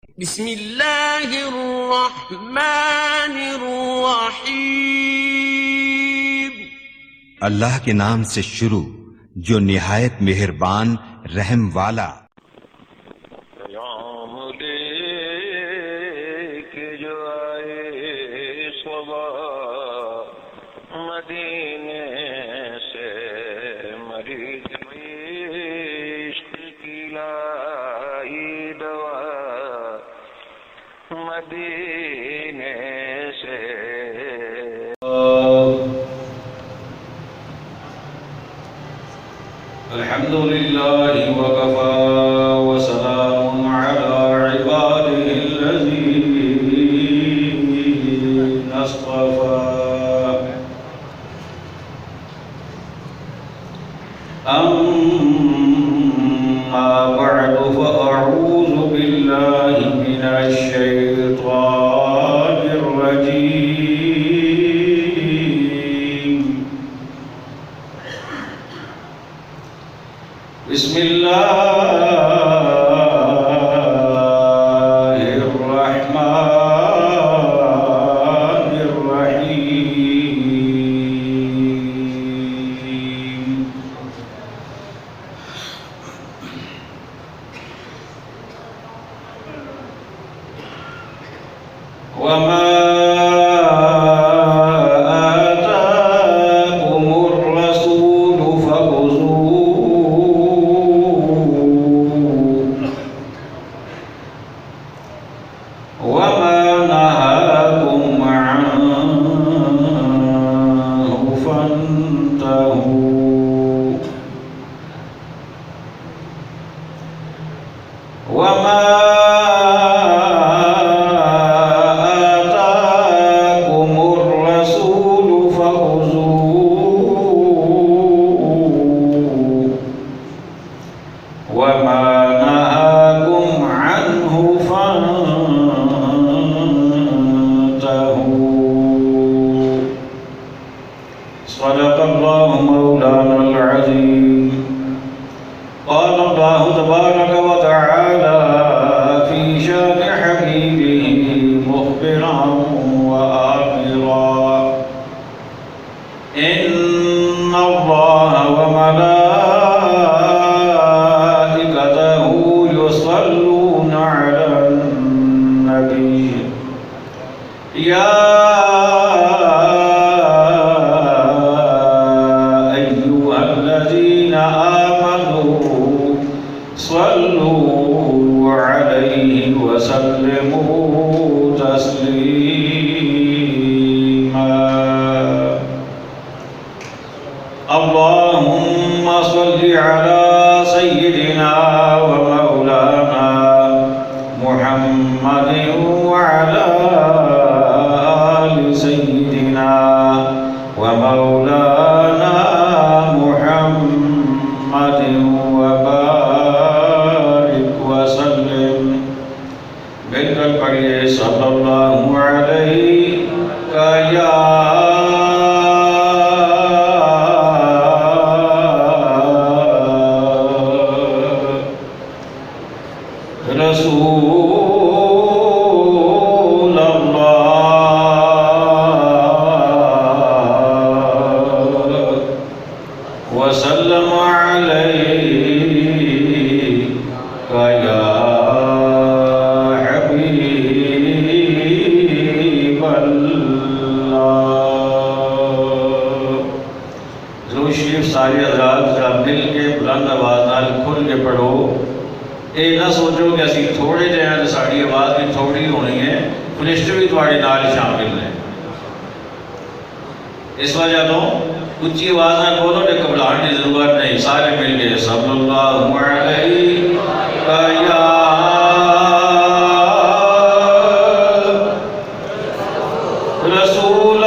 بسم اللہ الرحمن الرحیم۔ اللہ کے نام سے شروع جو نہایت مہربان رحم والا۔ پیام لے کے جو آئے صبح مدینے سے، مریض عشق کی لائی دوا مدینے سے۔ الحمد لله وكفى وسلام على عباده الذين اصطفى، أما بعد فأعوذ بالله من الشيطان الرجيم. بسم الله الرحمن الرحيم. وما آتاكم الرسول فخذوه، وما نهاكم عنه فانتهوا، وما آتاكم الرسول فخذوه، وما نهاكم عنه فانتهوا. صدق الله مولانا العظيم. قال الله تبارك وتعالى في شان حبيبه مخبرا وآمرا: إن الله وملائكته يصلون على النبي يا أيها الذين آمنوا صلوا عليه وسلموا تسليما. اللهم صل على سيدنا ومولانا محمد وعلى آل سيدنا ومولانا محمد وبارك وسلم. مل کر پڑھیے صلی اللہ علیہ یا رسول اللہ وسلم علیک یا حبیب اللہ. درود شریف سارے حضرات ذرا مل کے بلند آواز نال کھل کے پڑھو. اے نہ سوچو کہ اسی تھوڑے جہے ہیں تو ساری آواز بھی تھوڑی ہونی ہے، فرشتے بھی تھوڑے نال شامل ہیں. اس وجہ تو اچھی آواز نہ بولو کہ گھبراہٹ کی ضرورت نہیں. سارے مل کے صلی اللہ علیہ یا رسول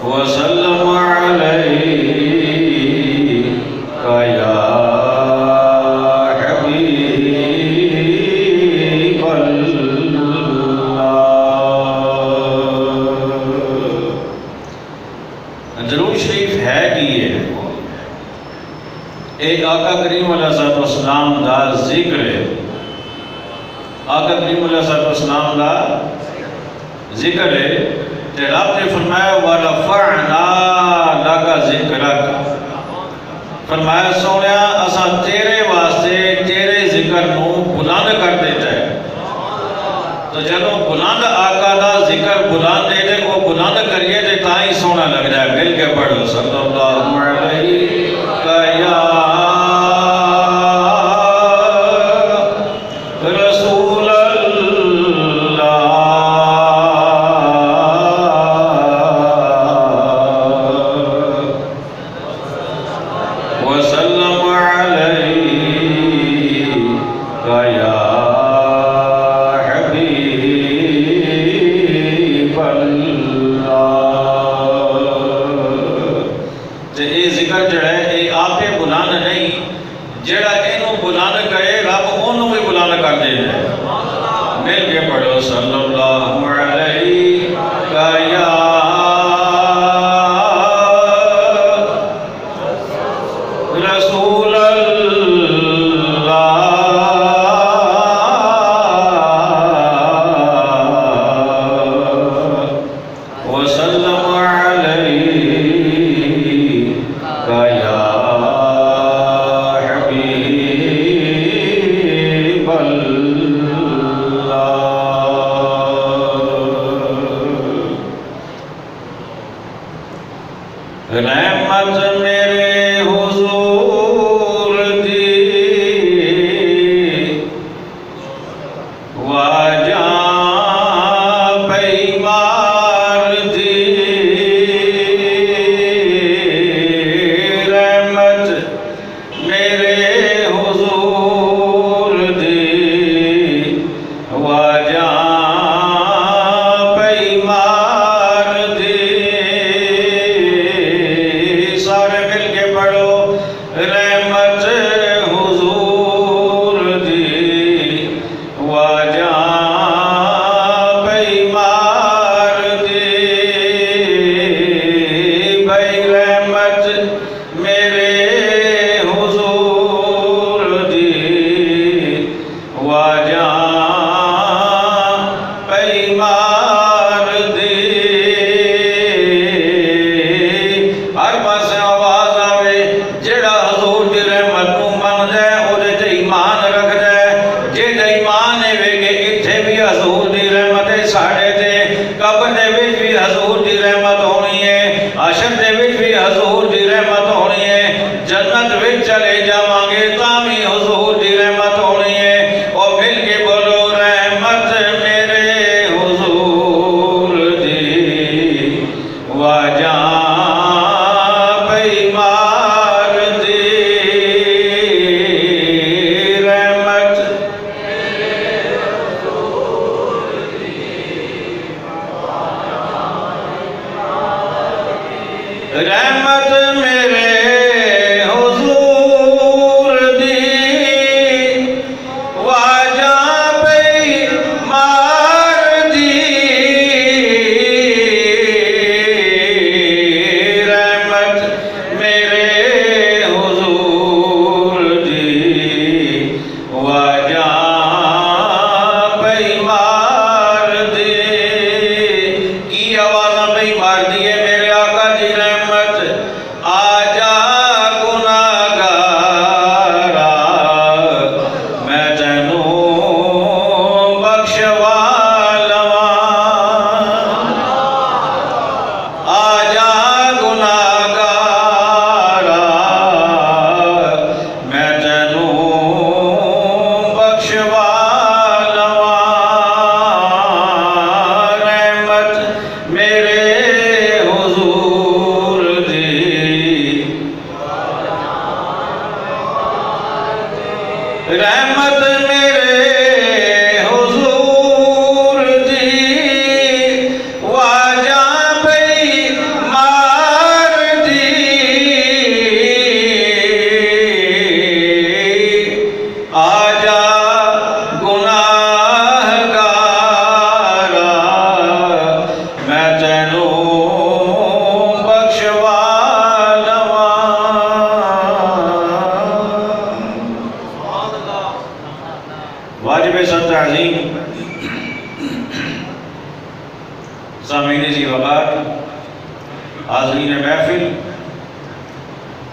وسلم علیک یا حبیب اللہ. یہ آقا کریم علیہ السلام دا ذکر ہے. آقا کریم علیہ السلام دا ذکر ہے. تے رب نے فرمایا وَرَفَعْنَا لَكَ ذِكْرَكَ. فرمایا سونیا اساں تیرے واسطے تیرے ذکر نو بلند کر دیتا ہے. تو جدوں بلند آقا دا ذکر بلند ہے تے وہ بلند کریے تے تاں ہی سونا لگ جائے. مل کے پڑھو صلی اللہ علیہ یا رسول اللہ وسلم علیہ یا صلی اللہ علیہ یا رسول اللہ وسلم علیہ یا حبیب اللہ. رحمت میرے حضور دی واجاں پیمار دی. رحمت میرے حضور دی واجاں چلے جاواں گے تامی حضور دی رحمت ہونی ہے. اور مل کے بولو رحمت میرے حضور دی واجاں پیمار دی. رحمت رحمت میرے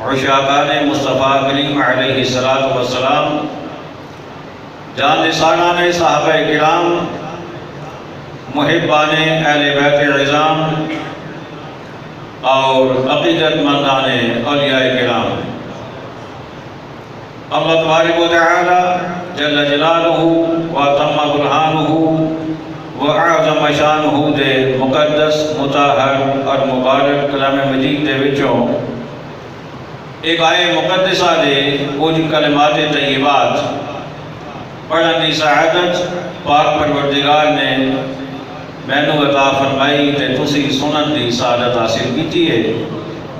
عشاقان مصطفیٰ کریم علیہ السلام، جان نثاران صحابہ کرام، محبان اہل بیت عظام اور عقیدت مندان اولیاء کرام، اللہ تبارک و تعالی جل جلالہ و تم برہانہ و اعظم شانہ دے مقدس، مطہر اور مبارک کلام مجید دے وچوں ایک آئے مقدسہ دے کچھ کلمات طیبات پڑھن دی سعادت پاک پروردگار نے مینوں عطا فرمائی تے تسی سنن دی سعادت حاصل کیتی ہے۔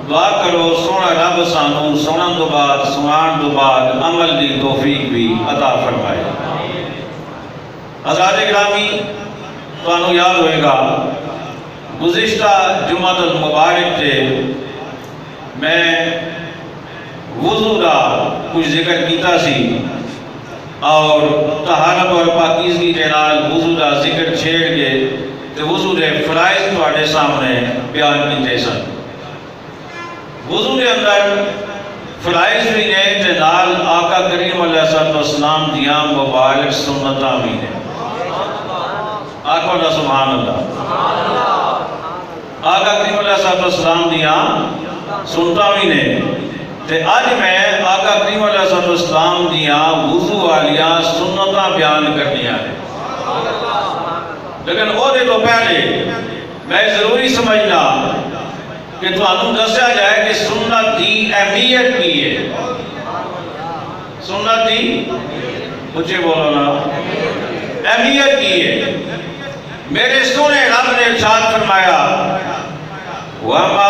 دعا کرو سونا رب سانوں سنن تو بعد، سنان تو بعد عمل دی توفیق بھی عطا فرمائے۔ حضرات گرامی، تانوں یاد ہوئے گا گزشتہ جمعہ المبارک تے میں وضو دا کچھ ذکر کیتا سی اور طہارت اور پاکیزگی کے نال وضو دا ذکر چھیڑ کے تے وضو دے فرائض تواڈے سامنے بیان کیتے سن۔ وضو دے اندر فرائض بھی نے تے نال آقا کریم علیہ السلام دیاں مبارک سنتاں بھی نے۔ آقا دا سبحان اللہ۔ آقا کریم علیہ السلام دیاں سنتاں بھی نے تے اج میں آقا کریم علیہ السلام دیاں وضو والیاں سنتاں بیان کرنیاں ہیں، لیکن او دے تو پہلے میں ضروری سمجھنا کہ تانوں دسیا جائے کہ سنت دی اہمیت کی ہے۔ سنت دی اونچے بولو نا، اہمیت کی ہے۔ میرے سونے رب نے ارشاد فرمایا وَمَا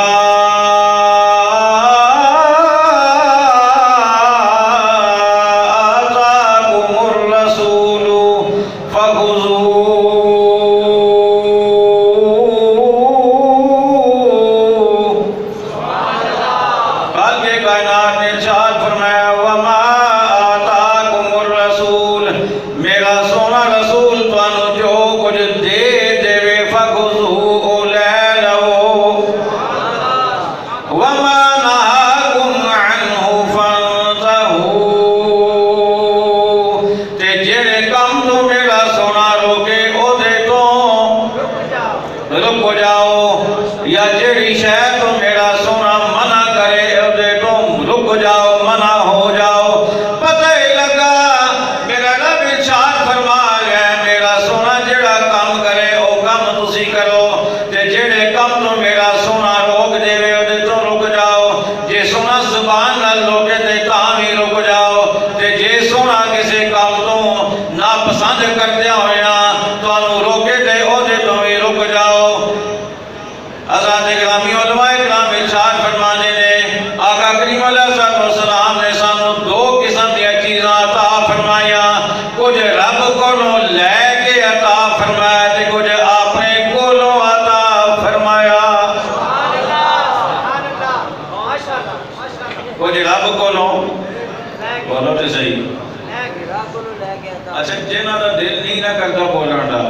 اچھا جنہاں دا دل نہیں نہ کرتا بولن دا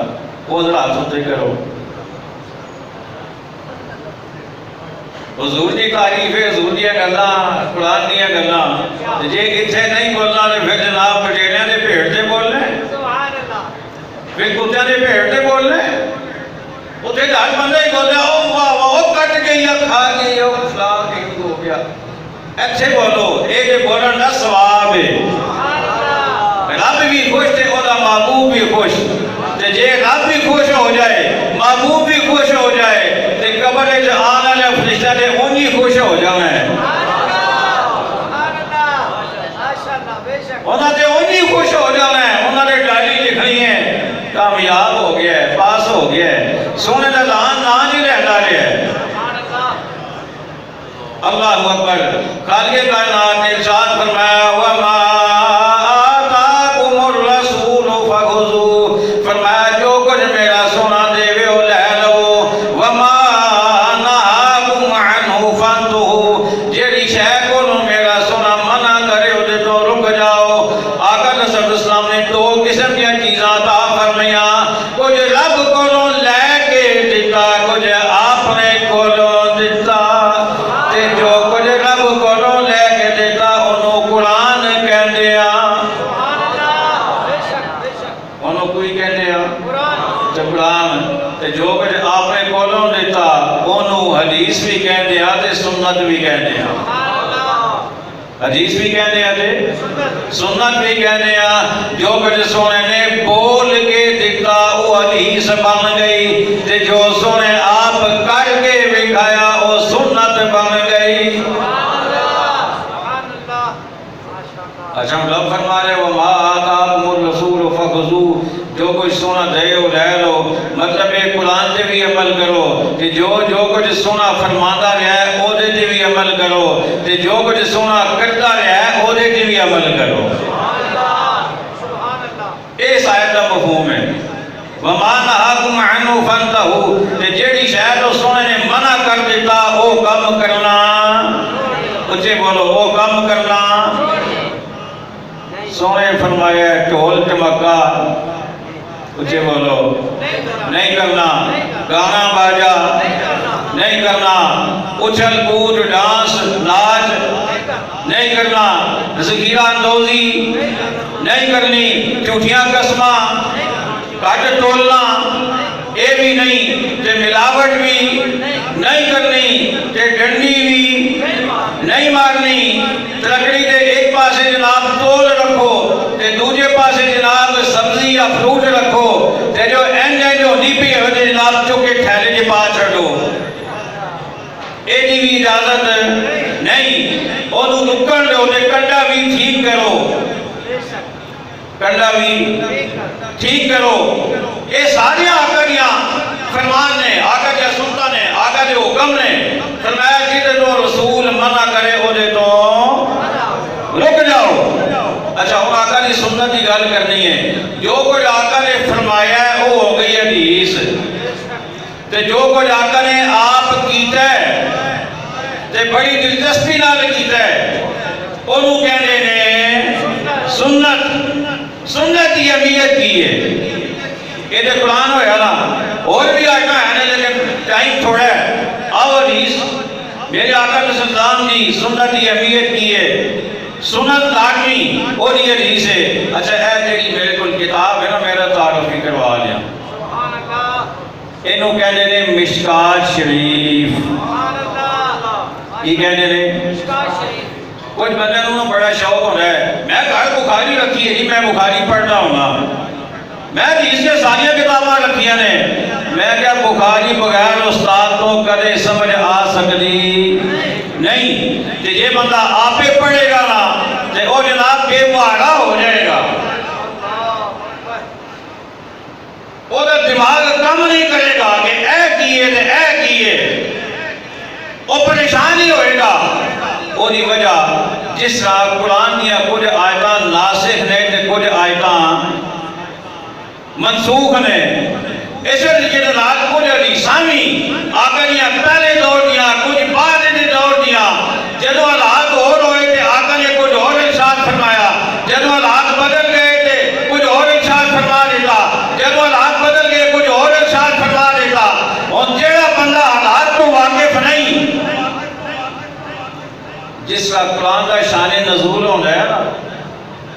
وہ ذرا ہاتھ اٹھے کرو۔ حضور دی تعریف ہے، حضور دی گلاں، قرآن دی گلاں، جے اتھے نہیں بولنا تے پھر جناب پٹیلیاں دے بھیڑ تے بولنے، سبحان اللہ، پھر کتیاں دے بھیڑ تے بولنے، اتھے ہر بندہ ہی بولے او واہ واہ او کٹ گئی یا کھا گئی او فلاں ایک ہو گیا۔ ایتھے بولو، اے دے بولن دا ثواب ہے۔ رب بھی خوش تے اودا محبوب بھی خوش، تے جے رب بھی خوش ہو جائے، محبوب بھی خوش ہو جائے تے قبر وچ آن والے فرشتے تے اونی خوش ہو جاویں۔ انہاں تے اونی خوش ہو جاویں، انہاں نے ڈائری لکھنی ہے کامیاب ہو گیا ہے، پاس ہو گیا ہے، سونے دا نام ہی رہتا ہے۔ اللہ اکبر۔ خالق کائنات نے ارشاد فرمایا وَمَا کچھ رب کو لے حدیث بھی کہنے آتے سنت بھی کہنے آتے حدیث بھی کہنے آتے سنت بھی کہنے آ جو کچھ سونے نے بول کے دیتا وہ حدیث بن گئی تے جو سونے آپ کر کے بکھایا وہ سنت بن گئی اچھا ہم لوگ فرما رہے وما آتاکم الرسول فخذوہ جو کچھ سونا دے ہو لے لو مطلب ایک قرآن تے بھی عمل کرو کہ جو کچھ سونا فرماندہ رہا ہے او دے تے بھی عمل کرو کہ جو کچھ سونا کرتا رہا ہے او دے تے بھی عمل کرو اس آیت کا مفہوم ہے وما نہاکم عنہ فانتہوا کہ جیڑی شاید وہ سونے نے منع کر دیتا او کم کرنا اچھے بولو او کم کرنا سونے فرمایا ٹھول ٹمکا اچھے بولو نہیں کرنا گانا باجا نہیں کرنا اچھل کود ڈانس ناچ نہیں کرنا ذخیرہ اندوزی نہیں کرنی جھوٹیاں قسماں کٹ تولنا یہ بھی نہیں تے ملاوٹ بھی نہیں کرنی تے ڈنڈی بھی نہیں مارنی لکڑی دے ایک پاسے جناب تول رکھو تے دوجے پاسے جناب سبزی یا فروٹ رکھو تے جو جو نیپی ہوتے جناب چکے ٹھہرے جے پا چھڑو ایڈی بھی اجازت نہیں انہوں نکڑ لو تے کنڈا بھی ٹھیک کرو کنڈا بھی ٹھیک کرو یہ ساری آقریاں فرمان نے آقا جا سلطان نے آقا جا حکم نے فرمایا جیدے تو رسول منع کرے ہو دے تو رک جاؤ اچھا ہم آقا نے سنت کی گل کرنی ہے جو کچھ آقا نے فرمایا ہے وہ ہو گئی حدیث تے جو کچھ آقا نے آپ کیتا ہے تے بڑی دلچسپی نال کیتا ہے انہوں کہنے نے سنت کی اہمیت کی ہے یہ تو قرآن ہویا نا اور بھی آئیٹاں ہیں لیکن ٹائم تھوڑا ہے آؤ حدیث میرے آقا علیہ السلام جی سنت کی اہمیت کی ہے سنت لاکمی اور یہ حدیث ہے اچھا اے جیڑی میرے کل کتاب ہے نا میرا تعارف ہی کروا لیا انہوں کہنے نے مشکات شریف یہ کہنے نے کچھ بندے انہوں بڑا شوق ہونا ہے میں گھر بخاری رکھی ہے جی میں بخاری پڑھنا ہوں میں حدیث کے ساریاں کتاباں رکھیاں نے میں کیا بخاری بغیر استاد تو کدے سمجھ آ سکتی نہیں کہ یہ بندہ آپ پڑھے گا نا کہ وہ جناب بے مہارا ہو جائے گا وہ دماغ کم نہیں کرے گا کہ اے کیے وہ پریشان ہی ہوئے گا وہ دی وجہ جس طرح قرآن دیا کچھ آیتاں ناسخ نے تے کچھ آیتاں منسوخ نے اس لیے جناب کچھ حدیثاں بھی آقا پہلے دور دیا کچھ بعد دے دور دیا جدو حالات اور ہوئے تھے آقا نے کچھ اور ارشاد فرمایا جدو حالات بدل گئے تھے کچھ اور ارشاد فرما دیتا جدو حالات بدل گئے کچھ اور ارشاد فرما دیتا اور جیڑا بندہ حالات کو واقف نہیں جس کا قرآن کا شان نزول ہونا ہے نا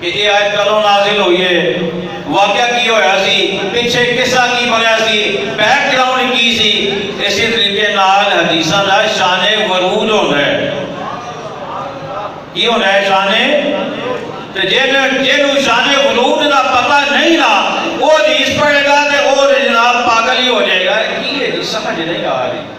کہ یہ آیت کلوں نازل ہوئی ہے واقعہ کی ہویا سی پیچھے قصہ کی بنیا سی بیک گراؤنڈ کی سی اسی طریقے نال حدیثاں دا شان ورود ہونا ہے یہ ہونا ہے شان جنہوں شان ورود دا پتہ نہیں نا وہ حدیث پڑھے گا تے اور جناب پاگل ہی ہو جائے گا کی حدیث سمجھ نہیں آ رہی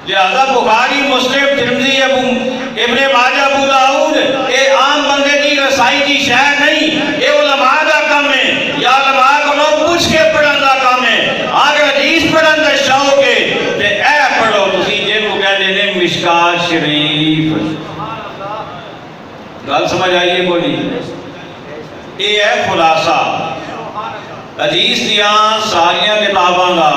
لہذا بخاری مسلم ترمذی ابن ماجہ ابو داؤد یہ عام بندے کی رسائی کی شے نہیں یہ علماء کا کام ہے یا علماء کو لوگ پوچھ کے پڑھن کا کام ہے اگر حدیث پڑھن کا شوق ہے تے اے پڑھو تسی جنوں کہندے نے مشکات شریف گل سمجھ آئیے بولی یہ ہے خلاصہ حدیث دیاں ساریاں کتاباں دا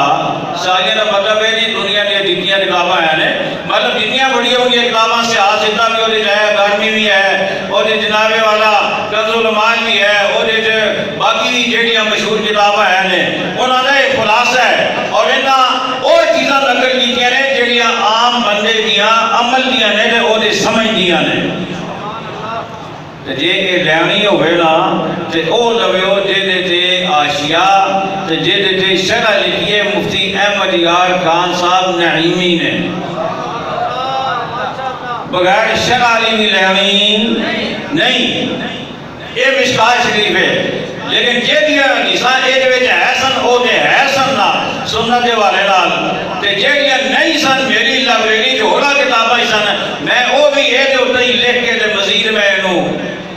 ساریاں دا مطلب ہے نہیں دنیا دیا جتنیاں کتاباں ہیں مطلب جتنیاں بڑی ہوئی کتاباں سیاستہ بھی ہوتے جائے گرمی بھی ہے اور جناب والا کنز الایمان بھی ہے اور باقی جہڑیاں مشہور کتاباں ہیں انہوں نے خلاصہ ہے اور انہاں وہ چیزاں نقل کیتیاں نے جہڑیاں عام بندے دیاں عمل دیاں نے اور سمجھ دیاں نے جے یہ لینی ہوئے نا تے او لویو جے دے تے آشیاء تو جی شرح لکھی ہے مفتی احمد یار خان صاحب نعیمی نے، بغیر شرح علی لہوین نہیں، یہ مشکات شریف ہے۔ لیکن جیڑیاں حدیثاں یہ ہے سن وہ تو ہے سن نہ سنت کے والے نال، تے جیڑیاں نہیں سن میری لائبریری جو ہولا کتاباں سن میں وہ بھی یہ اتنے ہی لکھ کے تے مزید میں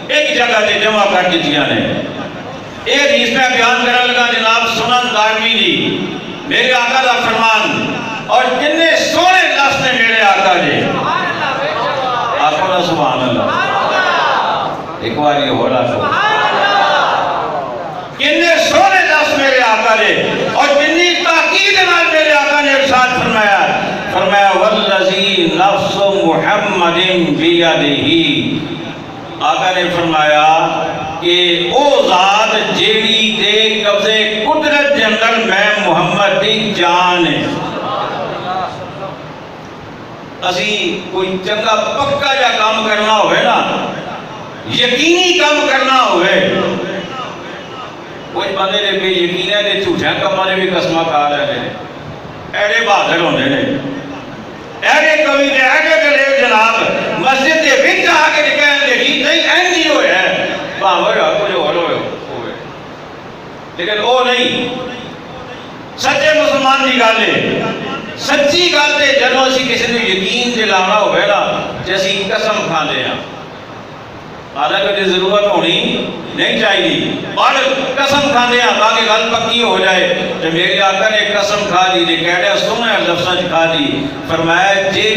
ایک جگہ تے جمع کر دیتیاں نے۔ یہ حدیث میں بیان کرنے لگا جناب سنن دارمی دی، میرے آقا دا فرمان، اور کتنے سونے لفظ نے میرے آقا دے، آقا دا سبحان اللہ، ایک بار یہ ہو رہا تھا، کتنے سونے لفظ میرے آقا دے، اور کتنی تاکید نال میرے آقا نے ارشاد فرمایا والذی نفس محمد بیدہ، آقا نے فرمایا کہ او ذات جیڑی دے قبضے قدرت جنگل میں محمد دی جان ہے۔ اسی کوئی چنگا پکا جا کام کرنا ہوئے نا، یقینی کام کرنا ہوئے، کوئی بندے نے بے یقینے دے جھوٹے کاماں نے بھی قسمہ کھا رہے ہیں، ایڈے بہادر ہوندے نے، ایڈے کبھی نے ایڈے گلے جناب مسجد دے وچ آ کے کہن دے جی نہیں اینجی ہویا ہے بھاوے کچھ ہور ہوئے، لیکن وہ نہیں سچے مسلمان دی گل ہے، سچی گل تے جدوں اسی کسی نوں یقین دلانا ہوئے نا تے اسی قسم کھاندے ہاں، حالانکہ ضرورت ہونی نہیں چاہیے، اور قسم کھاندے ہیں تاکہ گل پکی ہو جائے۔ تو میرے آقا نے قسم کھا دی دے کہہ رہا سنیں لفظاں کھا دی، فرمایا جے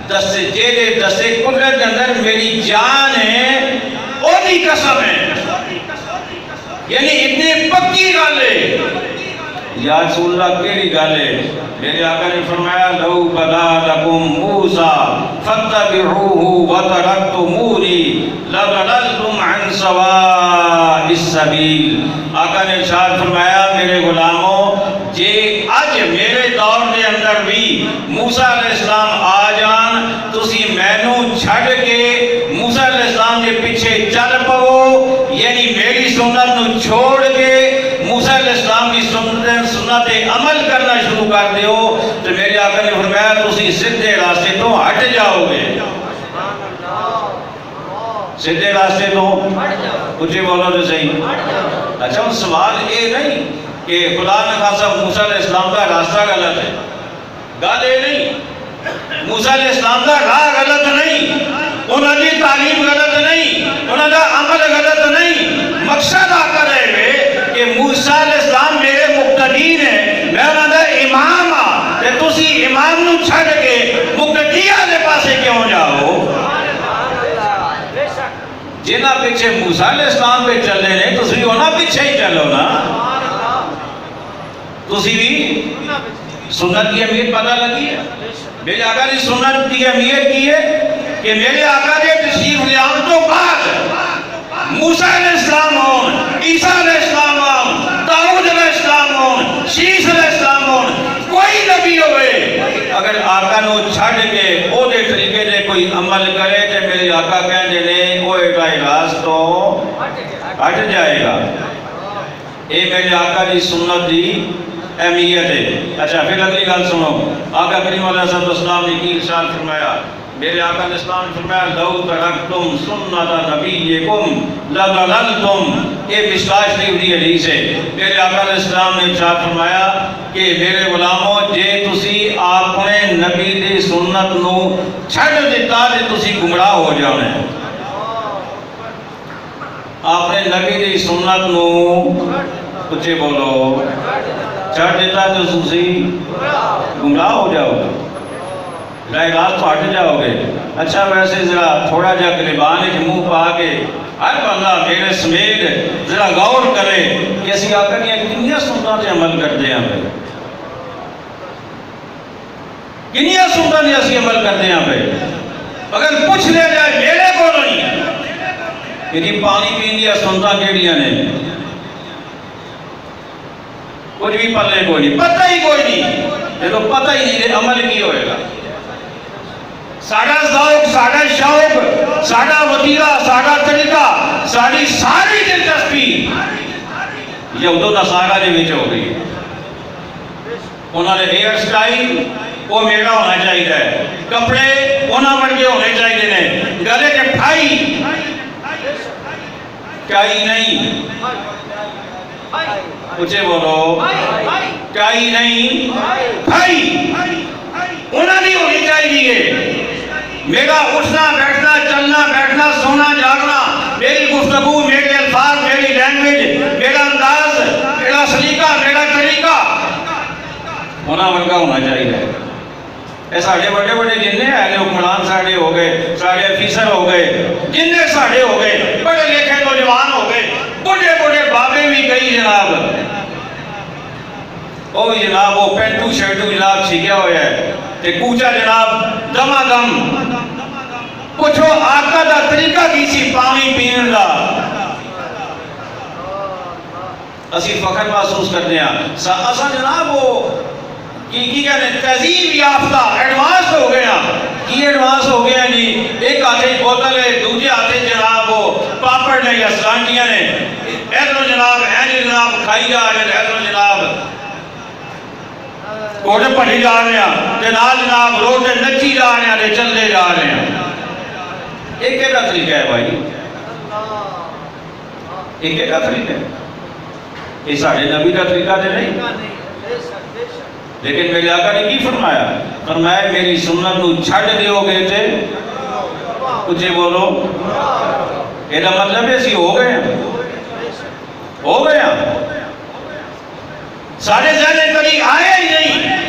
دستے قدرت کے اندر میری جان ہے وہ دی قسم ہے، یعنی اتنی پکی گل ہے۔ یا رسول اللہ کیڑی گل ہے؟ میرے آقا نے فرمایا لو بدا لکم موسیٰ فاتبعوہ وترکتمونی لضللتم عن سواء السبیل۔ آقا نے ارشاد فرمایا میرے غلاموں جے اج میرے دور دے اندر بھی موسیٰ علیہ السلام آ جان تسی مینوں چھڑ کے موسیٰ علیہ السلام کے پیچھے چل پو، یعنی میری سنت نو چھوڑ کے موسیٰ علیہ السلام کی سنت عمل کرنا شروع کر دیو تو میرے آقا نے فرمایا تسی سیدھے راستے تو ہٹ جاؤ گے، سیدھے راستے تو کچھ بولو تو صحیح۔ اچھا سوال یہ نہیں کہ خدا نے خاصا موسیٰ علیہ السلام کا راستہ غلط ہے، گل یہ نہیں، موسیٰ علیہ السلام کا راہ غلط نہیں، انہوں کی تعلیم غلط نہیں، انہوں کا عمل غلط نہیں، مقصد آقا رہے کہ موسیٰ علیہ السلام میرے مقتدین ہیں، میں انہوں کا امام ہاں تے تسی امام نو چھڑ کے مقتدیہ دے پاسے کیوں جاؤ؟ جنہ پیچھے موسیٰ علیہ السلام پہ چل رہے ہیں تسی بھی ہونا پیچھے ہی چلو نا، تسی بھی سنت کی اہمیت پتہ لگی ہے۔ میرے آقا نے سنت کی اہمیت کی ہے کہ میرے آقا نے تشریف لے آن تو بعد موسیٰ علیہ السلام ہون، عیسیٰ علیہ السلام ہون، داؤد علیہ السلام ہون، شیس علیہ السلام ہون، کوئی نبی ہوئے اگر آقا نو چھڑ کے او دے طریقے دے کوئی عمل کرے تے میرے آقا کہنے نے وہ ایڈائی راست تو ہٹ جائے گا۔ اے میرے آقا دی سنت دی اہمیت ہے۔ اچھا پھر اگلی گل سنو، آقا کریم علیہ السلام نے کی ارشاد فرمایا، میرے آقا علیہ السلام نے فرمایا لو ترکتم سنت نبیکم لضللتم، یہ مشکات شریف دی حدیث ہے۔ میرے آقا علیہ السلام نے ارشاد فرمایا کہ میرے غلاموں جے تسی اپنے نبی دی سنت نو چھڑ دیتا تے تسی گمراہ ہو جاؤنے، اپنے نبی دی سنت نو کچھ بولو چھڑ دیتا تو تسی گمراہ ہو جاؤ گے، راہ راست تو ہٹ جاؤ گے۔ اچھا ویسے ذرا تھوڑا جا گریبان ایک منہ پا کے ہر بندہ میرے سمیت ذرا غور کرے کہ اسی آقا کی کنیاں سنتاں تے عمل کرتے ہیں پہ، کنیاں سنتاں تے اسی عمل کرتے ہیں پہ۔ اگر پوچھ لیا جائے میرے کو نہیں کہ جی پانی پین دیا سنتاں کیڑیاں نے، کچھ بھی پلے کوئی نہیں، پتہ ہی کوئی نہیں، جب پتہ ہی نہیں عمل کی ہوئے گا۔ ساڑھا ذوق، ساڑھا شوق، ساڑھا وطیرہ، ساڑھا طریقہ، ساڑھی ساری دلچسپی یہود و نصارہ دے وچ ہو گئی. انہوں نے ہیئر سٹائل وہ میرا ہونا چاہیے، کپڑے انہوں ورگے ہونے چاہیے نے، گلے کے پھائی کائی نہیں، اچھے بولو کائی نہیں، پھائی انہوں نے ہونی چاہیے. میرا اٹھنا بیٹھنا چلنا بیٹھنا سونا جاگنا، میری گفتگو، میرے الفاظ، میری لینگویج، میرا انداز، میرا سلیقہ، میرا طریقہ انہوں ورگا ہونا چاہیے. یہ ساڑھے بڑے بڑے جننے ہیں حکمران ساڑھے ہو گئے، ساڑھے افیسر ہو گئے، جننے ساڑھے ہو گئے، بڑے لکھے نوجوان ہو گئے، بڑے بڑے بابے بھی گئی جناب، وہ بھی جناب وہ پینٹو شرٹو جناب چھکیا ہویا ہے تے کوچا جناب دما دم پوچھو آقا دا طریقہ کی سی پانی پین دا. اسی فخر محسوس کرتے ہیں اساں جناب وہ کی کہنے تہذیب یافتہ ایڈوانس ہو گیا. کی ایڈوانس ہو گیا جی؟ ایک ہاتھے بوتل ہے، دوسرے ہاتھے جناب وہ پاپڑ نے یا سلانٹیاں نے، ادھر جناب جناب کھائی جا رہے ہیں، ادھر جناب کوٹے پڑھی جا رہے ہیں، جناب روڈ سے نچی جا رہے ہیں، چلتے جا رہے ہیں. ایک ایک طریقہ ہے بھائی، ایک ایک طریقہ ہے. یہ ساڑھے نبی کا طریقہ دے نہیں. لیکن میرے آقا نے کی فرمایا؟ فرمایا میری سنت نو چھڑ دیو گے تھے کچھ بولو. یہ مطلب ہے اسی ہو گئے ہیں، ہو گئے ہیں. سارے ذہن کبھی آئے ہی نہیں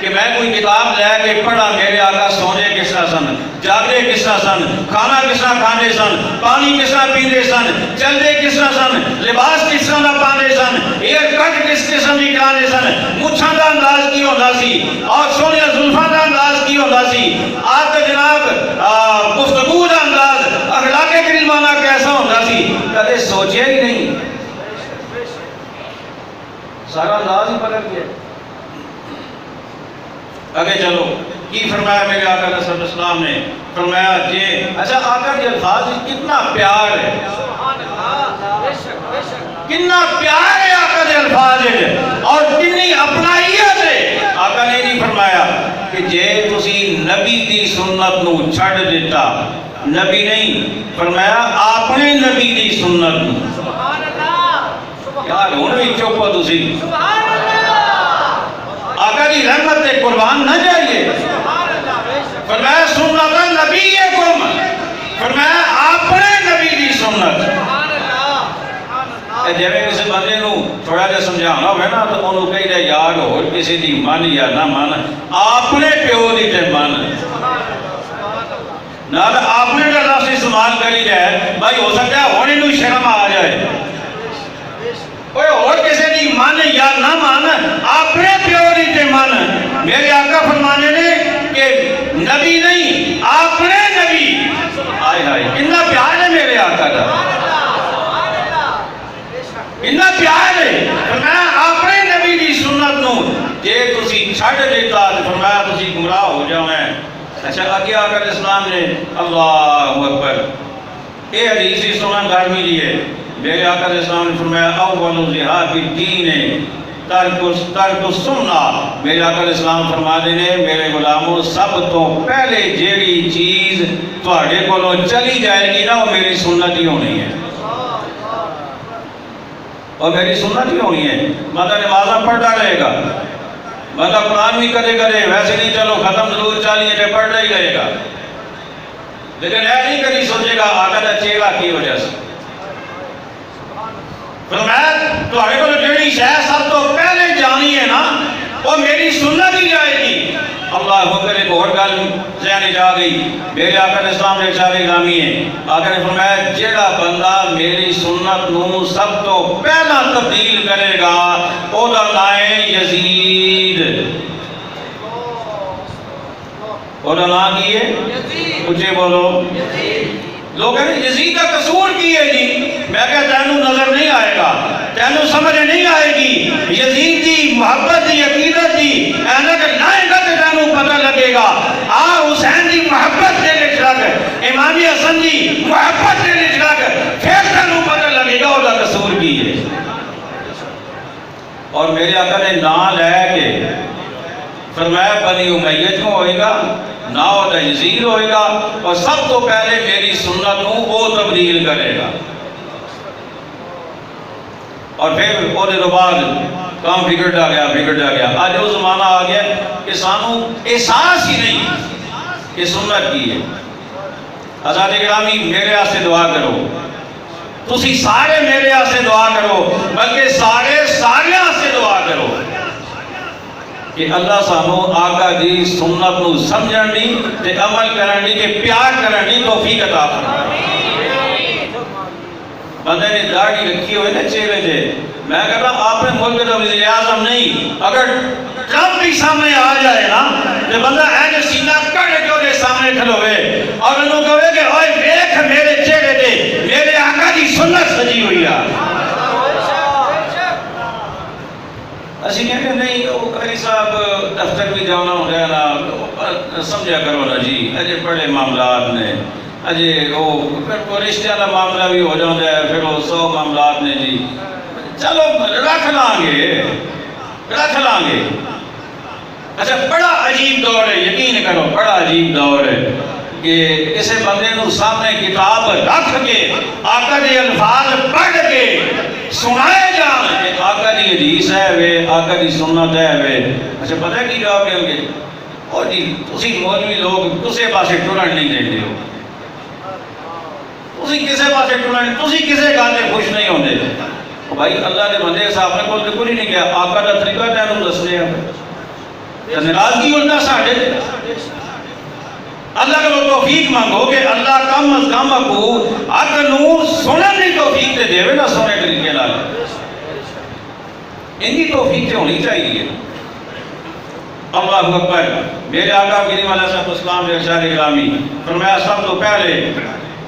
کہ میں کوئی کتاب لے کے پڑھا میرے آقا سونے کس طرح سن، جاگتے کس طرح سن، کھانا کس طرح کھانے سن، پانی کس طرح پیندے سن، چلتے کس طرح سن، لباس کس طرح دا پاندے سن، ایئر کٹ کس قسم کی کرانے سن، مچھاں دا انداز کی ہوتا سی اور سونے زلفاں دا انداز کی ہوتا سی. آج کا جناب گفتگو دا انداز اخلاق کریمانہ کیسا ہوتا سی کدے سوچے ہی نہیں. سارا انداز ہی بدل گیا. آگے چلو کی فرمایا میرے آقا علیہ السلام نے؟ فرمایا جی اچھا آقا کے الفاظ کتنا پیار ہے، کتنا پیار ہے آقا کے الفاظ ہے اور کتنی اپنائیت ہے. آقا نے نہیں فرمایا کہ جے تسی نبی دی سنت نو چھڑ دیتا، نبی نہیں فرمایا اپنے نبی دی سنت نو. یار ہوں بھی چوپو تسی آقا کی رحمت تے قربان نہ جائیے. فرمایا سنت نبیکم، فرمایا اپنے نبی دی سنت. جی کسی بندے نو تھوڑا جا سمجھانا ہوئے نا تو انہوں کہی دے یار ہو کسی دی من یا نہ من، اپنے پیو دی تے من نہ اپنے کا لفظ استعمال کری جائے. بھائی ہو سکتا ہے ہونے نو شرم آ جائے، کوئی اور کسی دی من یا نہ من، اپنے پیو دی تے من. میرے آقا فرمانے نے کہ نبی نہیں اپنے نبی. آئے ہائے کتنا پیار ہے میرے آقا دا، کتنا پیار ہے. فرمایا اپنے نبی دی سنت نو جے تسی چھڑ دیتا فرمایا تسی گمراہ ہو جاؤیں. اچھا آگے آقا علیہ السلام نے اللہ اکبر یہ حدیث ہی سنن دارمی دی ہے. میرے آقا علیہ السلام نے فرمایا اول ذہاب الدین ترک السنہ. میرے آقا علیہ السلام فرما دینے میرے غلاموں سب تو پہلے جیڑی چیز تواڈے کولوں چلی جائے گی نا وہ میری سنت ہی ہونی ہے، اور میری سنت ہی ہونی ہے. بندہ نمازاں پڑھتا رہے گا، بندہ قرآن بھی کرے ویسے نہیں چلو ختم ضرور چالیے تے پڑھتا ہی رہے گا، لیکن اے نہیں کبھی سوچے گا آقا دا چہرہ کی وجہ سے. فرمایا تواڈے کول جڑی شے سب تو پہلے جانی ہے نا وہ میری سنت ہی جائے گی. اللہ اکبر. ایک اور گل ذہن جا گئی. میرے آقا علیہ السلام نے ارشاد گرامی ہے، آقا نے فرمایا جڑا بندہ میری سنت نو سب تو پہلا تبدیل کرے گا او دا نام ہے یزید. او دا نام کی ہے؟ مجھے بولو. لوگ کہتے ہیں یزید کا قصور کی ہے جی. میں کہتا تینوں نظر نہیں آئے گا، تینوں سمجھ نہیں آئے گی. یزید دی محبت دی عقیدت دی اینک لائے گا تو تینوں پتہ لگے گا. حسین دی محبت دے لکھ رکھ، امام حسن دی محبت دے لکھ رکھ، پھر تینوں پتہ لگے گا وہ دا قصور کی ہے. اور میرے آقا نے نام لے کے فرمایا بنی امیہ کو ہوئے گا نا یزید ہوئے گا اور سب تو پہلے میری سنت کو وہ تبدیل کرے گا اور پھر وہ بعد کام بگڑتا گیا آج وہ زمانہ آ گیا کہ سانو احساس ہی نہیں کہ سنت کی ہے حضرات گرامی میرے آسے دعا کرو تسی سارے میرے آسے دعا کرو بلکہ سارے آسے دعا کرو کہ اللہ سانو آقا دی سنت نو سمجھن دی تے عمل کرن دی کہ پیار کرن دی توفیق عطا فرمائے بندے نے داڑھی رکھی ہوئے نا چہرے سے میں کہتا آپ نے ملک کا وزیر اعظم نہیں اگر ٹرمپ بھی سامنے آ جائے نا تو بندہ ایسے سینہ کڑ کے وہ سامنے کھلوے اور انہوں کہے کہ اوئے دیکھ میرے چہرے دے میرے آقا کی سنت سجی ہوئی ہے اسی کہتے ہیں نہیں وہ قاری صاحب دفتر بھی جانا ہو گیا نا سمجھا کرو نا جی اجے بڑے معاملات نے اجے وہ رشتے والا معاملہ بھی ہو جاتا ہے پھر وہ 100 معاملات نے جی چلو رکھ لیں گے اچھا بڑا عجیب دور ہے یقین کرو بڑا عجیب دور ہے کہ کسی بندے نو سامنے کتاب رکھ کے آقا دے الفاظ پڑھ کے سنائے جان کہ آقا دی حدیث ہے وے آقا دی سنت ہے وے اچھا پتہ ہے کی جواب دیں گے او جی تسی مولوی لوگ کسے پاسے ٹرن نہیں دیں گے تسی کسے پاسے ٹرن تسی کسے گل تے خوش نہیں ہوندے بھائی اللہ دے بندے صاحب نے کوئی کوئی نہیں کیا آقا دا طریقہ تینوں دسنے ہیں ناراضگی ہوتا ساڈے اللہ کو توفیق مانگو کہ اللہ کم از کم کو حق نور سنن دی توفیق تے دے نا سونے طریقے نال ان کی توفیق تے ہونی چاہیے اللہ اکبر میرے آقا کریم علیہ السلام نے ارشاد گرامی فرمایا سب تو پہلے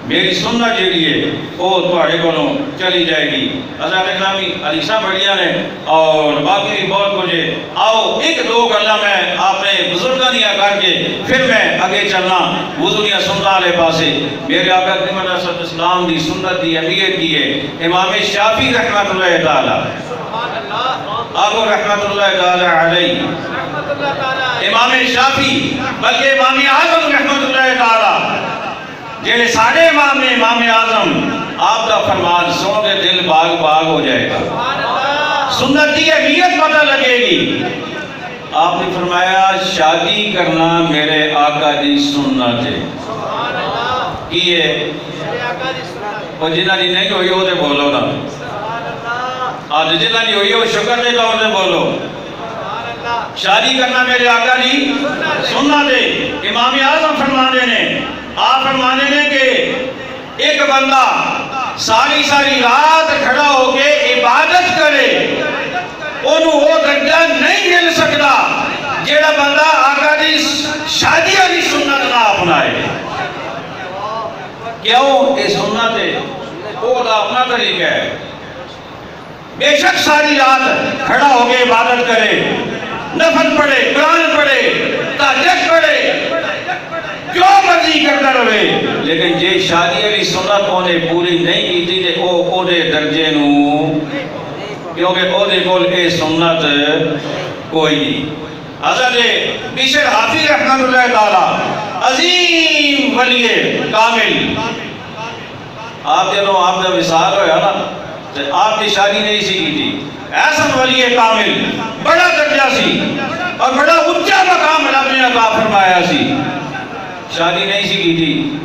میری سنت جیڑی ہے وہ تواڈے کولوں چلی جائے گی حضرت گرامی حدیثاں بڑیاں نے اور باقی بھی بہت کچھ ہے آؤ ایک دو گلاں میں آپ نے بزرگاں دیا کر کے پھر میں آگے چلنا وضو دیا سنتاں والے پاسے میرے آقا کریم علیہ السلام دی سنت دی اہمیت کی ہے امام شافعی رحمۃ اللہ تعالی آقا رحمۃ اللہ تعالی علیہ امام شافعی بلکہ امام اعظم رحمۃ اللہ تعالی جیسے سارے امام نے امام اعظم آپ کا فرمان سن کے دل باغ باغ ہو جائے گا سنت کی اہمیت پتہ لگے گی آپ نے فرمایا شادی کرنا میرے آقا دی سنت ہے کی ہے اور جنہ دی نہیں ہوئی وہ تے بولو نا آج جنہ دی ہوئی وہ شکر دے طور سے بولو شادی کرنا میرے آقا دی سنت ہے امام اعظم فرمانے نے آپ فرمانے نے کہ ایک بندہ ساری رات کھڑا ہو کے عبادت کرے انہوں وہ درجہ نہیں مل سکتا جیڑا بندہ آقا دی شادی والی سنت نہ اپنائے کیوں یہ سنت ہے وہ اپنا طریقہ ہے بے شک ساری رات کھڑا ہو کے عبادت کرے نفل پڑھے قرآن پڑھے تہجد پڑھے جو مرضی کرتا رہے لیکن جے شادی علی سنت اونے پوری نہیں کی تھی تے او دے درجے نو کیونکہ او دے کول اے سنت کوئی نہیں حضرت بشر حافظ رحمۃ اللہ تعالی عظیم ولی کامل آپ جنہوں آپ کا وصال ہویا نا تے آپ کی شادی نہیں سی کی تھی ایسا ولی کامل بڑا درجہ سی اور بڑا اونچا مقام رب نے عطا فرمایا سی شادی نہیں سی کی تھی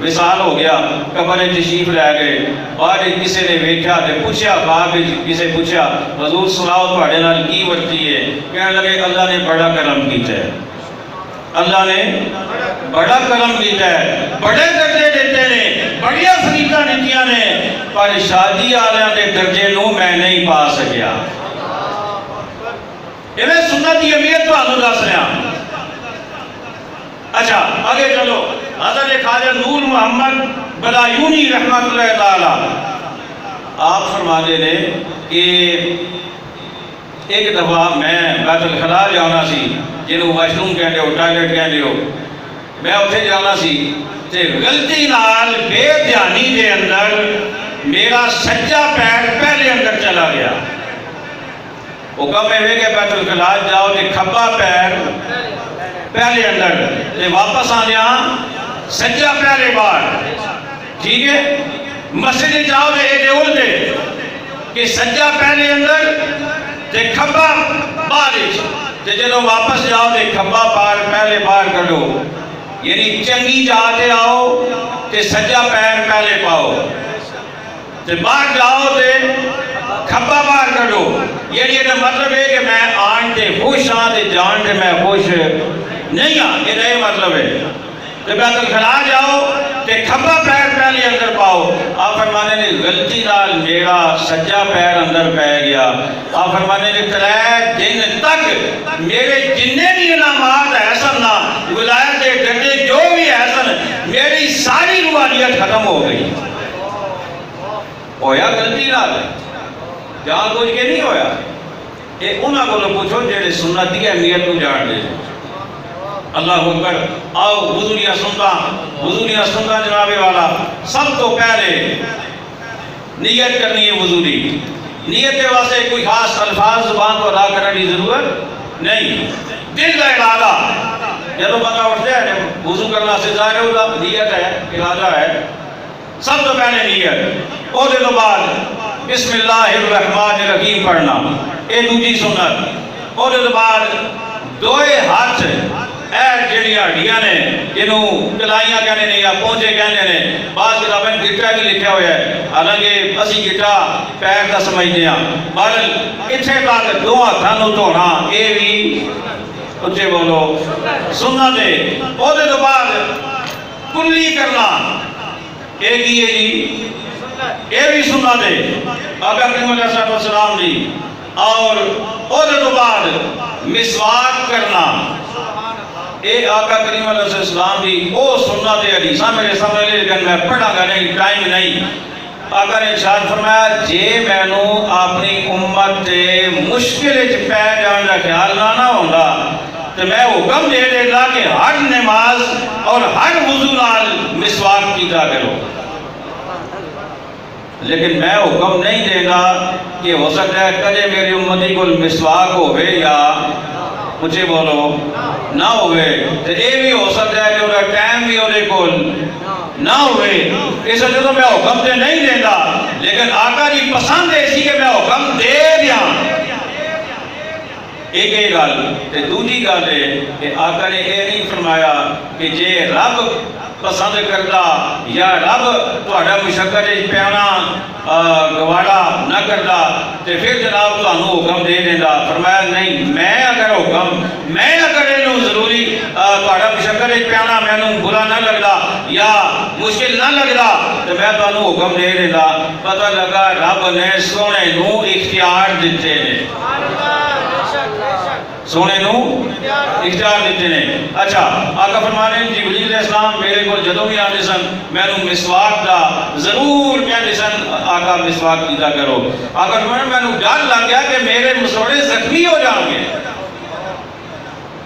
وصال ہو گیا قبر تشریف لے گئے اور کسی نے ویکھیا تے پوچھا باپ کسے پوچھا حضور سناؤ تواڈے نال کی ورتی ہے کہنے لگے اللہ نے بڑا کرم کیتا ہے اللہ نے بڑا کرم کیتا ہے بڑے درجے دیتے نے بڑیاں فریضاں دتیاں نے پر شادی والے دے درجے نو میں نہیں پا سکیا ایویں سنت دی اہمیت تانوں دس رہا اچھا آگے چلو حضرت خواجہ نور محمد بلایونی رحمۃ اللہ تعالی آپ فرماتے نے کہ ایک دفعہ میں بیت الخلاء جانا سی جنہوں واش روم کہندے ہو ٹوائلٹ کہندے ہو میں اتنے جانا سی تے غلطی نال بے دھیانی دے اندر میرا سجا پیر پہلے اندر چلا گیا حکم ہے کہ بیت الخلا جاؤ تے کھبا پیر پہلے اندر تے واپس آنے سجا پہلے باہر، ٹھیک ہے؟ مسجد جاؤ تے ایڈے الٹے کہ سجا پہلے اندر تے کھبا باہر، تے جدو واپس جاؤ تے کھبا پہلے باہر کڈو، یعنی چنگی جاتے آؤ تے سجا پیر پہلے پاؤ تے باہر جاؤ تے کھبا باہر کڈو، یعنی یہ مطلب ہے کہ میں آن تے خوش ہاں تے جان تے میں خوش نہیں ہاں، یہ مطلب ہے۔ تے بیت الخلا جاؤ تے کھبا پیر پہلے اندر پاؤ۔ آپ فرمانے نے غلطی نال میرا سجا پیر اندر پہ گیا، آپ فرمانے نے 3 دن تک میرے جننے بھی انعامات احسن نا ولایت ڈنڈے جو بھی احسن میری ساری روحانیت ختم ہو گئی۔ ہویا غلطی نال جان بوجھ کے نہیں ہویا۔ یہ انہاں کو پوچھو جڑے سنت کی اہمیت کو جان دے۔ اللہ اکبر۔ آؤ حضوریہ سنتا جناب والا، سب تو پہلے نیت کرنی ہے وضوری۔ نیت کے واسطے کوئی خاص الفاظ زبان کو ادا کرنے کی ضرورت نہیں، دل کا ارادہ جب بندہ اٹھتا ہے وضو کرنا سے ظاہر ہوگا نیت ہے، ارادہ ہے۔ سب تو پہلے نیت، اور دے تو بعد بسم اللہ الرحمن الرحیم پڑھنا، یہ دوسری سنت۔ اور دے تو بعد دوئے ہاتھ اے جڑی ہڈیاں نے جنہوں کلائیاں کہنے نے یا پونچے کہنے نے، بعض کتابیں گٹا بھی لکھا ہوا ہے، حالانکہ اسی گٹا پیر کا سمجھتے ہیں۔ بہرحال اتنے تک دو ہاتھوں دھونا، یہ بھی اچھے بولو سنت ہے۔ اور دے تو بعد کلی کرنا، ایک ہی ہے جی، یہ بھی سنت ہے آقا کریم علیہ السلام جی۔ اور دے تو بعد مسواک کرنا، اے آقا کریم علیہ السلام دی او سنت حدیثاں میرے سامنے لیکن میں پڑھا گا نہیں، ٹائم نہیں۔ آقا نے ارشاد فرمایا جے مینوں اپنی امت تے مشکل وچ پے جان دا خیال نہ ہوندا تے میں حکم دے دیتا کہ ہر نماز اور ہر وضو نال مسواک کیتا کرو، لیکن میں حکم نہیں دیتا کہ ہو سکتا ہے کدے میری امتی کو مسواک ہوئے یا مجھے بولو نہ ہوئے، تو یہ بھی ہو سکتا ہے کہ وہ ٹائم بھی ہونے کو نہ ہوئے، اس وجہ تو میں حکم دے نہیں دیتا، لیکن آقا جی پسند ہے اسی کہ میں حکم دے دیا۔ ایک ایک گل تے دوسری گل ہے کہ آقا نے یہ نہیں فرمایا کہ جے رب پسند کرتا یا رب تہاڈا مشقت پیانا گواڑا نہ کرتا تے پھر جناب تانوں حکم دے دیندا۔ فرمایا نہیں، میں اگر اینوں ضروری تہاڈا مشقت پیانا مینوں برا نہ لگدا یا مشکل نہ لگدا تے میں تانوں حکم دے دیندا۔ پتہ لگا رب نے سونے نوں اختیار دیتے نے، سونے نو اختیار دیتے نے۔ اچھا آقا فرمانے جبریل علیہ السلام میرے کو جدوں بھی آنے سن میں نو مسواک دا ضرور کہتے سن آقا مسواک کیتا کرو۔ آقا فرمانے میں نو ڈر لگ گیا کہ میرے مسوڑے زخمی ہو جائیں گے،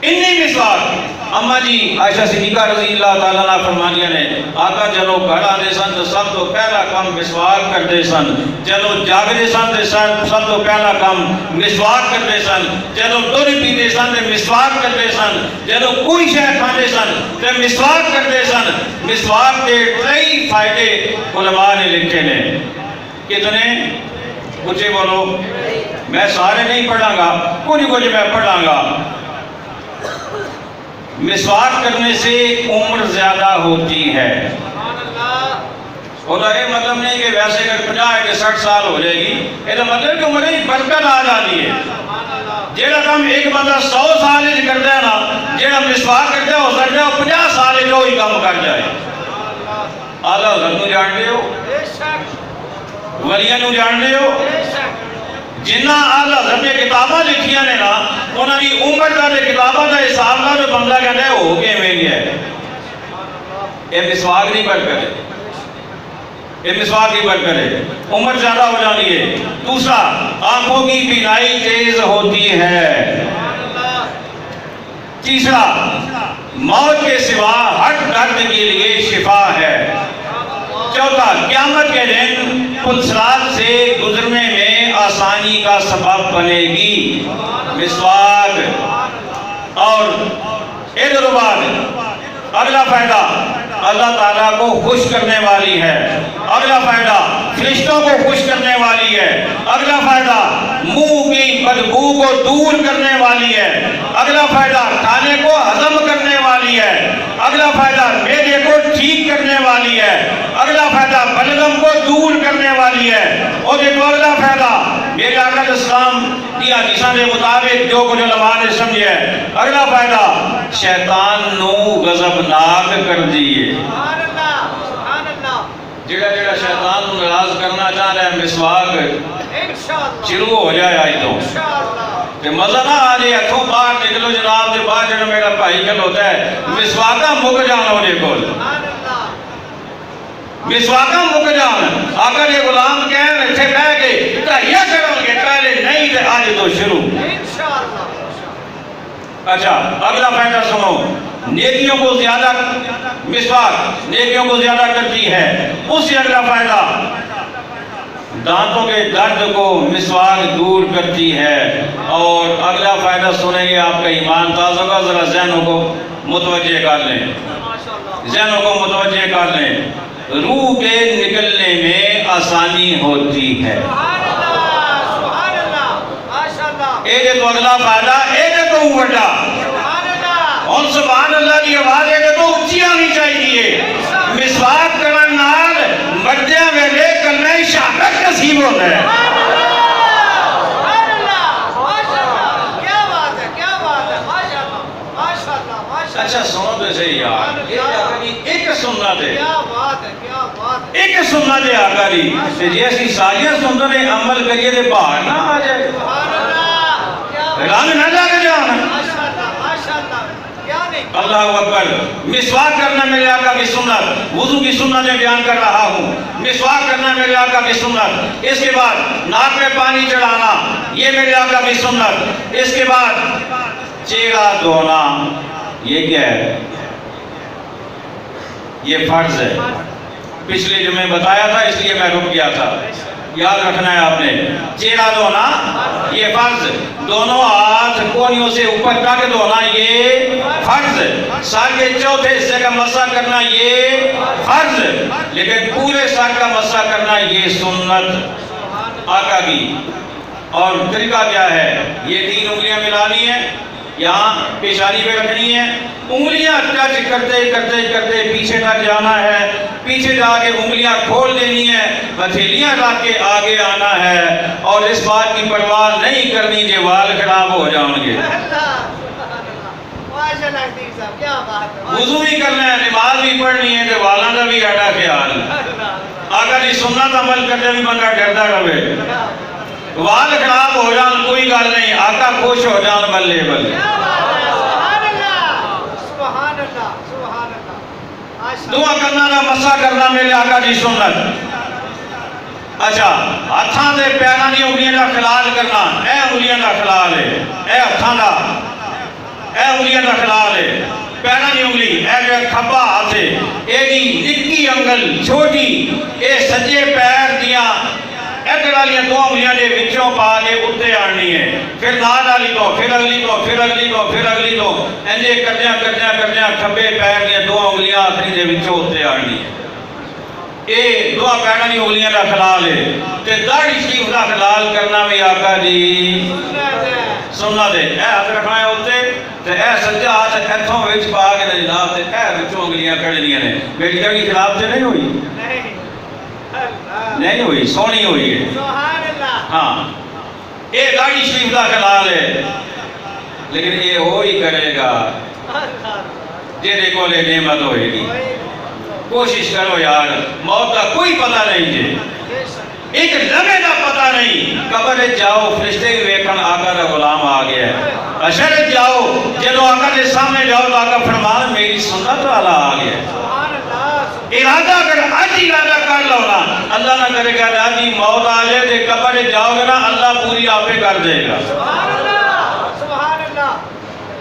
انی مسواک۔ اما جی عائشہ صدیقہ رضی اللہ تعالیٰ عنہ فرمانیاں نے آقا جلو گھر آتے سن تو سب تو پہلا کام مسواک کرتے سن، جلو جاگتے سن تو سب تو پہلا کام مسواک کرتے سن، جلو دودھ پیتے سن تو مسواک کرتے سن، جلو کوئی شے کھاتے سن تو مسواک کرتے سن۔ مسواک کے کئی فائدے علماء نے لکھے نے، کتنے کچھ بولو، میں سارے نہیں پڑھاں گا، کچھ میں پڑھاں گا۔ مسواک کرنے سے عمر زیادہ ہوتی ہے، اور یہ مطلب نہیں کہ ویسے اگر 50 کے 60 سال ہو جائے گی، یہ مطلب کہ عمر ہی برکت آ جاتی ہے۔ جیڑا کام ایک بندہ 100 سال کرتا ہے نا، جیڑا مسواک کرتا ہے ہو سکتا ہے 50 سال جو ہی کام کر جائے۔ اعلیٰ حضرت نو جان دے ہو، ولیاں نو جان دے ہو، جنہ اعلیٰ حضرت نے کتاباں لکھیاں نے نا انہوں نے عمر کا کتاباں کا حساب نہ جو بندہ کہتا ہے ہو کے میں گیا ہے۔ یہ مسواک نہیں بڑھ کرے، یہ مسواک نہیں بڑھ کرے، عمر زیادہ ہو جاتی ہے۔ دوسرا آنکھوں کی بینائی تیز ہوتی ہے۔ تیسرا موت کے سوا ہر درد کے لیے شفا ہے۔ چوتھا، قیامت کے دن پلسرات سے گزرنے میں آسانی کا سبب بنے گی مسواک۔ اور ادھر بعد اگلا فائدہ اللہ تعالیٰ کو خوش کرنے والی ہے، اگلا فائدہ فرشتوں کو خوش کرنے والی ہے، اگلا فائدہ منہ کی بدبو کو دور کرنے والی ہے، اگلا فائدہ کھانے کو ہضم کرنے والی ہے، اگلا فائدہ معدے کو ٹھیک کرنے والی ہے، اگلا فائدہ بلغم کو دور کرنے والی ہے، اور ایک اگلا فائدہ میرے آقا علیہ السلام کی حدیثاں کے مطابق جو کچھ علماء نے سمجھے، اگلا فائدہ شیطان نو غضبناک کر دیے۔ جڑا جڑا شیطان نو ناراض کرنا چاہ رہا ہے مسواک شروع ہو جائے آئی تو تے مزہ نہ آ جائے ہتھوں باہر نکلو جناب تے باہر جڑا میرا بھائی کھلوتا ہے مسواکاں مک جانا ہونے کول، مسواکاں مک جان۔ آقا نے غلام کہن اتھے بہ کے تہیا کرن گے پہلے نہیں تے آج تو شروع۔ اچھا اگلا فائدہ سنو، نیکیوں کو زیادہ مسواک نیکیوں کو زیادہ کرتی ہے۔ اس سے اگلا فائدہ دانتوں کے درد کو مسواک دور کرتی ہے۔ اور اگلا فائدہ سنیں گے آپ کا ایمان تازہ ہوگا، ذرا ذہنوں کو متوجہ کر لیں، ذہنوں کو متوجہ کر لیں۔ روح کے نکلنے میں آسانی ہوتی ہے۔ ایک تو اگلا فائدہ ایک تو بڑا اور سبحان اللہ کی آواز ہے تو اچھی آنی چاہیے۔ مسواک کرن نال مردیاں ویلے کلمہ شہادت نصیب ہوتا ہے۔ اچھا سنو تو صحیح یار، ایک سننا دے ایک سننا دے آقا دی جی اسی ساریاں سننا دے عمل کریے دے باہر نہ آ جائے، رنگ نہ لگ جانا۔ اللہ اکبر۔ مسواک کرنا میرے آقا کی سنت، وضو کی سنت میں بیان کر رہا ہوں۔ مسواک کرنا میرے آقا کی سنت، اس کے بعد ناک میں پانی چڑھانا یہ میرے آقا کی سنت، اس کے بعد چہرہ دھونا یہ کیا ہے؟ یہ فرض ہے۔ پچھلے جو میں بتایا تھا اس لیے میں رک گیا تھا، یاد رکھنا ہے آپ نے۔ چہرہ دھونا یہ فرض، دونوں ہاتھ کونیوں سے اوپر تک دھونا یہ فرض، سر کے چوتھے حصے کا مسح کرنا یہ فرض، لیکن پورے سر کا مسح کرنا یہ سنت آقا کی۔ اور طریقہ کیا ہے؟ یہ تین انگلیاں ملانی ہیں، یہاں پیشانی پہ رکھنی ہے، انگلیاں ٹچ کرتے کرتے کرتے پیچھے تک جانا ہے، پیچھے جا کے انگلیاں کھول دینی ہے، ہتھیلیاں رکھ کے آگے آنا ہے، اور اس بات کی پرواہ نہیں کرنی کہ وال خراب ہو جائیں گے۔ وضو بھی کرنا ہے، نماز بھی پڑھنی ہے، کہ والاں کا بھی اٹا خیال۔ آقا دی سنت عمل کرتے بھی بندہ ڈرتا رہے، وال خراب ہو جان کوئی گل نہیں، آقا خوش ہو جان بلے بلے۔ دعا کرنا نہ مسا کرنا میرے آقا دی سنت۔ اچھا ہاتھاں دے پیراں دی انگلیاں دا خلال کرنا، اے انگلیاں دا خلال ہے، اے ہاتھاں دا، اے انگلیاں دا خلال ہے، پیراں دی انگلی اے جو کھبا ہاتھ ہے، اے دی نکی انگل چھوٹی اے سجے پیر دیاں ادھر والی دو انگلیاں دے وچوں پا کے اٹھتے آنی ہے، پھر نال والی تو پھر اگلی تو پھر اگلی تو پھر اگلی تو انجے کردیاں کردیاں کردیاں کھبے پیر دیاں دو انگلیاں آخری دے وچوں اٹھتے آنی ہے۔ اے دو پیراں دی انگلیاں دا خلال ہے، تے داڑھی شریف دا خلال کرنا بھی آقا دی سنت ہے۔ اے ہاتھ رکھنا ہے اوتے تے اے سجا ہاتھ ایتھوں وچ پا کے جناب تے اے وچوں انگلیاں کھڑنیاں نے، میری داڑھی خراب تے نہیں ہوئی؟ نہیں ہوئی، سونی ہوئی ہے۔ ہاں یہ داڑھی شریف کا خلال ہے، لیکن یہ ہو ہی کرے گا جہدے کول نعمت ہوئے گی۔ کوشش کرو یار، موت کا کوئی پتہ نہیں جی، ایک لمحے کا پتہ نہیں۔ قبر جاؤ فرشتے بھی ویکھن آقا دا غلام آ گیا ہے، حشر جاؤ جدو آقا کے سامنے جاؤ تو آقا فرمان میری سنت والا آ گیا ہے۔ ارادہ اگر آج ارادہ کر لو نا، اللہ نہ کرے گا آجی موت آ جائے تے قبر جاؤ گے نا اللہ پوری آپ پہ کر دے گا۔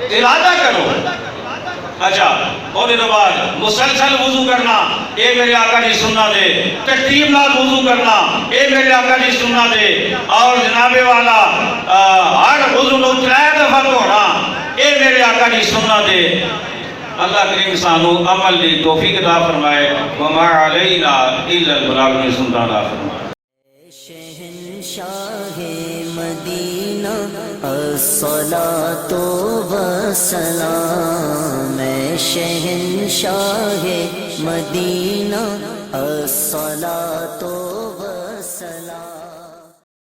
ارادہ کرو۔ اچھا اور بعد مسلسل وضو کرنا، اے میرے آقا دی سنت ہے، ترتیب نال وضو کرنا اے میرے آقا دی سنت ہے، اور جناب والا ہر وضو نو 3 دفعہ دھونا اے میرے آقا دی سنت ہے۔ اللہ کریم سانو عمل دی توفیق عطا فرمائے، وما علینا الا البلاغ، میں سنتا نہ فرمائے۔ شہنشاہ مدینہ الصلاۃ والسلام، شہنشاہ مدینہ الصلاۃ والسلام۔